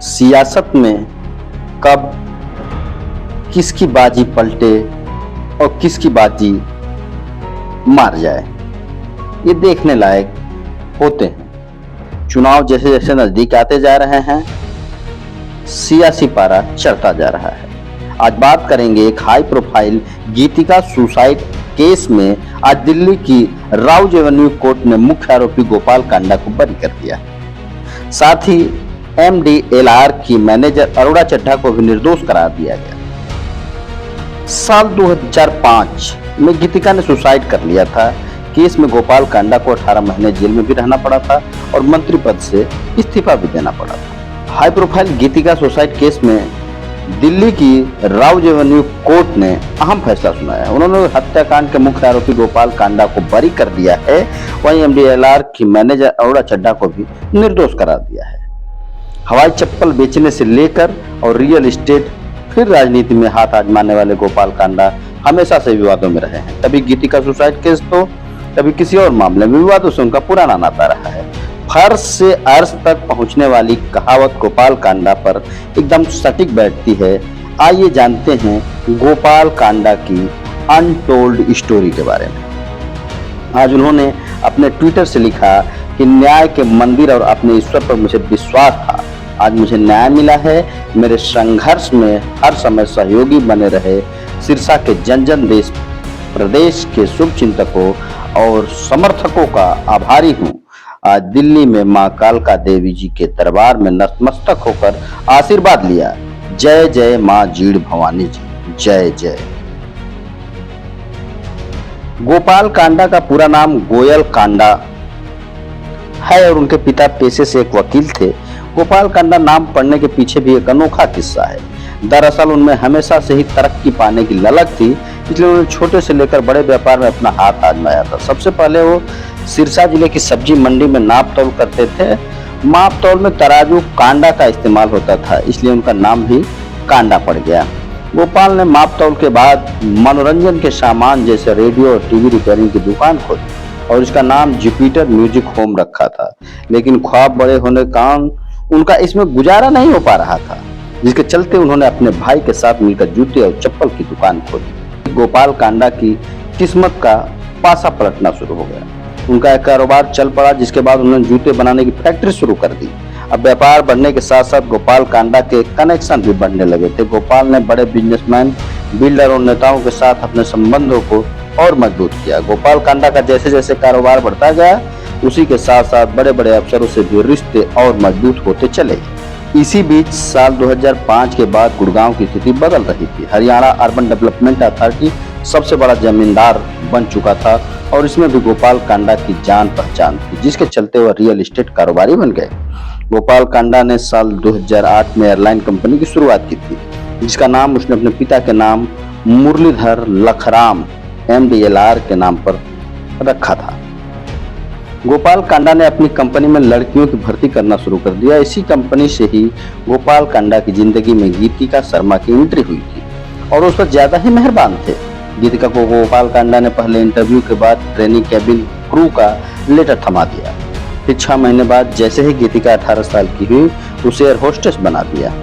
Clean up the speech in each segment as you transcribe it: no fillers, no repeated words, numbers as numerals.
सियासत में कब किसकी बाजी पलटे और किसकी बाजी मार जाए, ये देखने लायक होते हैं। चुनाव जैसे जैसे नजदीक आते जा रहे हैं, सियासी पारा चढ़ता जा रहा है। आज बात करेंगे एक हाई प्रोफाइल गीतिका सुसाइड केस में। आज दिल्ली की राउज एवेन्यू कोर्ट ने मुख्य आरोपी गोपाल कांडा को बरी कर दिया। साथ ही MDLR की मैनेजर अरोड़ा चड्ढा को भी निर्दोष करार दिया गया। साल 2005 में गीतिका ने सुसाइड कर लिया था। केस में गोपाल कांडा को 18 महीने जेल में भी रहना पड़ा था और मंत्री पद से इस्तीफा भी देना पड़ा था। हाई प्रोफाइल गीतिका सुसाइड केस में दिल्ली की राउज एवेन्यू कोर्ट ने अहम फैसला सुनाया। उन्होंने हत्याकांड के मुख्य आरोपी गोपाल कांडा को बरी कर दिया है। वहीं MDLR की मैनेजर अरोड़ा चड्ढा को भी निर्दोष करार दिया है। हवाई चप्पल बेचने से लेकर और रियल एस्टेट फिर राजनीति में हाथ आजमाने वाले गोपाल कांडा हमेशा से विवादों में रहे हैं। कभी गीतिका सुसाइड केस तो कभी किसी और मामले में विवादों से उनका पुराना नाता रहा है। फर्श से अर्श तक पहुंचने वाली कहावत गोपाल कांडा पर एकदम सटीक बैठती है। आइए जानते हैं गोपाल कांडा की अनटोल्ड स्टोरी के बारे में। आज उन्होंने अपने ट्विटर से लिखा कि न्याय के मंदिर और अपने ईश्वर पर मुझे विश्वास था। आज मुझे न्याय मिला है। मेरे संघर्ष में हर समय सहयोगी बने रहे सिरसा के जन जन देश प्रदेश के शुभ चिंतकों और समर्थकों का आभारी हूँ। आज दिल्ली में मां कालका देवी जी के दरबार में नतमस्तक होकर आशीर्वाद लिया। जय जय मां जीड़ भवानी जी, जय जय। गोपाल कांडा का पूरा नाम गोयल कांडा है और उनके पिता पेशे से एक वकील थे। गोपाल कांडा नाम पढ़ने के पीछे भी एक अनोखा किस्सा है। दरअसल उनमें हमेशा से ही तरक्की पाने की ललक थी, इसलिए उन्होंने छोटे से लेकर बड़े व्यापार में अपना हाथ आजमाया था। सबसे पहले वो सिरसा जिले की सब्जी मंडी में नाप तौल करते थे। माप तौल में तराजू कांडा का इस्तेमाल होता था, इसलिए उनका नाम भी कांडा पड़ गया। गोपाल ने माप तौल के बाद मनोरंजन के सामान जैसे रेडियो और टीवी रिपेयरिंग की दुकान खोली और इसका नाम जुपिटर म्यूजिक होम रखा था। लेकिन ख्वाब बड़े होने के कारण उनका इसमें गुजारा नहीं हो पा रहा था, जिसके चलते उन्होंने अपने भाई के साथ मिलकर जूते और चप्पल की दुकान खोली। गोपाल कांडा की किस्मत का पासा पलटना शुरू हो गया। उनका एक कारोबार चल पड़ा, जिसके बाद उन्होंने जूते बनाने की फैक्ट्री शुरू कर दी। अब व्यापार बढ़ने के साथ साथ गोपाल कांडा के कनेक्शन भी बढ़ने लगे थे। गोपाल ने बड़े बिजनेसमैन, बिल्डर और नेताओं के साथ अपने संबंधों को और मजबूत किया। गोपाल कांडा का जैसे जैसे कारोबार बढ़ता गया, उसी के साथ साथ बड़े बड़े अफसरों से भी रिश्ते और मजबूत होते चले। इसी बीच साल 2005 के बाद गुड़गांव की स्थिति बदल रही थी। हरियाणा अर्बन डेवलपमेंट अथॉरिटी सबसे बड़ा जमींदार बन चुका था और इसमें भी गोपाल कांडा की जान पहचान थी, जिसके चलते वह रियल एस्टेट कारोबारी बन गए। गोपाल कांडा ने साल 2008 में एयरलाइन कंपनी की शुरुआत की थी, जिसका नाम उसने अपने पिता के नाम मुरलीधर लखराम MDLR के नाम पर रखा था। गोपाल कांडा ने अपनी कंपनी में लड़कियों की भर्ती करना शुरू कर दिया। इसी कंपनी से ही गोपाल कांडा की जिंदगी में गीतिका शर्मा की एंट्री हुई थी और उस पर ज्यादा ही मेहरबान थे। गीतिका को गोपाल कांडा ने पहले इंटरव्यू के बाद ट्रेनिंग कैबिन क्रू का लेटर थमा दिया। फिर 6 महीने बाद जैसे ही गीतिका 18 साल की हुई, उसे एयर होस्टेस बना दिया।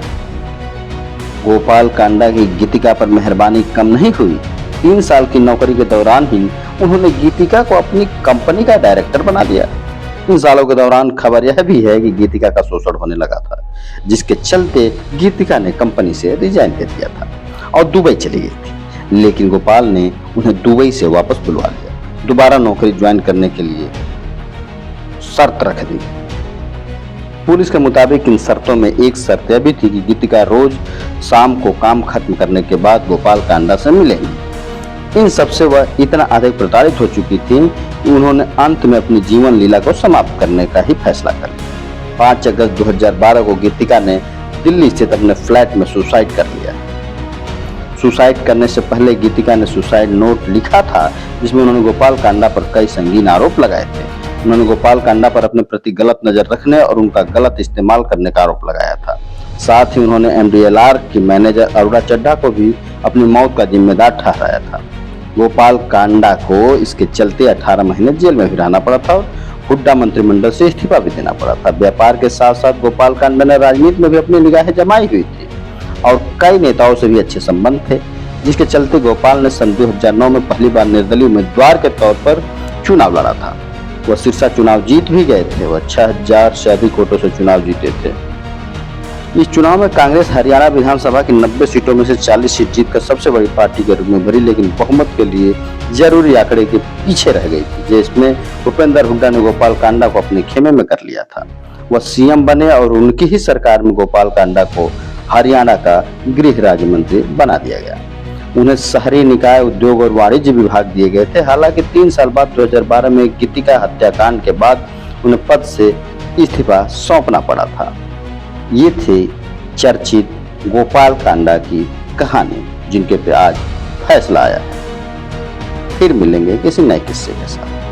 गोपाल कांडा की गीतिका पर मेहरबानी कम नहीं हुई। 3 साल की नौकरी के दौरान ही उन्होंने गीतिका को अपनी कंपनी का डायरेक्टर बना दिया। इन सालों के दौरान खबर यह भी है कि गीतिका का शोषण होने लगा था, जिसके चलते गीतिका ने कंपनी से रिजाइन दे दिया था और दुबई चली गई थी। लेकिन गोपाल ने उन्हें दुबई से वापस बुलवा लिया। दोबारा नौकरी ज्वाइन करने के लिए शर्त रख दी। पुलिस के मुताबिक इन शर्तों में एक शर्त यह भी थी कि गीतिका रोज शाम को काम खत्म करने के बाद गोपाल कांडा से मिलेंगी। इन सबसे वह इतना अधिक प्रताड़ित हो चुकी थी कि उन्होंने अंत में अपनी जीवन लीला को समाप्त करने का ही फैसला कर लिया। 5 अगस्त 2012 को गीतिका ने दिल्ली स्थित अपने फ्लैट में सुसाइड कर लिया। सुसाइड करने से पहले गीतिका ने सुसाइड नोट लिखा था, जिसमें उन्होंने गोपाल कांडा पर कई संगीन आरोप लगाए थे। उन्होंने गोपाल कांडा पर अपने प्रति गलत नजर रखने और उनका गलत इस्तेमाल करने का आरोप लगाया था। साथ ही उन्होंने MDLR की मैनेजर अरोड़ा चड्ढा को भी अपनी मौत का जिम्मेदार ठहराया था। गोपाल कांडा को इसके चलते 18 महीने जेल में भी रहना पड़ा था। हुड्डा मंत्रिमंडल से इस्तीफा भी देना पड़ा था। व्यापार के साथ साथ गोपाल कांडा ने राजनीति में भी अपनी निगाहें जमाई हुई थी और कई नेताओं से भी अच्छे संबंध थे, जिसके चलते गोपाल ने सन 2009 में पहली बार निर्दलीय उम्मीदवार के तौर पर चुनाव लड़ा था। वह सिरसा चुनाव जीत भी गए थे। वह 6000 से अधिक वोटों से चुनाव जीते थे। इस चुनाव में कांग्रेस हरियाणा विधानसभा की 90 सीटों में से 40 सीट जीतकर सबसे बड़ी पार्टी के रूप में भरी, लेकिन बहुमत के लिए जरूरी आंकड़े के पीछे रह गई थी, जिसमें भूपेंद्र हुड्डा ने गोपाल कांडा को अपने खेमे में कर लिया था। वह सीएम बने और उनकी ही सरकार में गोपाल कांडा को हरियाणा का गृह राज्य मंत्री बना दिया गया। उन्हें शहरी निकाय, उद्योग और वाणिज्य विभाग दिए गए थे। हालांकि 3 साल बाद 2012 में गीतिका हत्याकांड के बाद उन्हें पद से इस्तीफा सौंपना पड़ा था। ये थे चर्चित गोपाल कांडा की कहानी, जिनके पे आज फैसला आया है। फिर मिलेंगे किसी नए किस्से के साथ।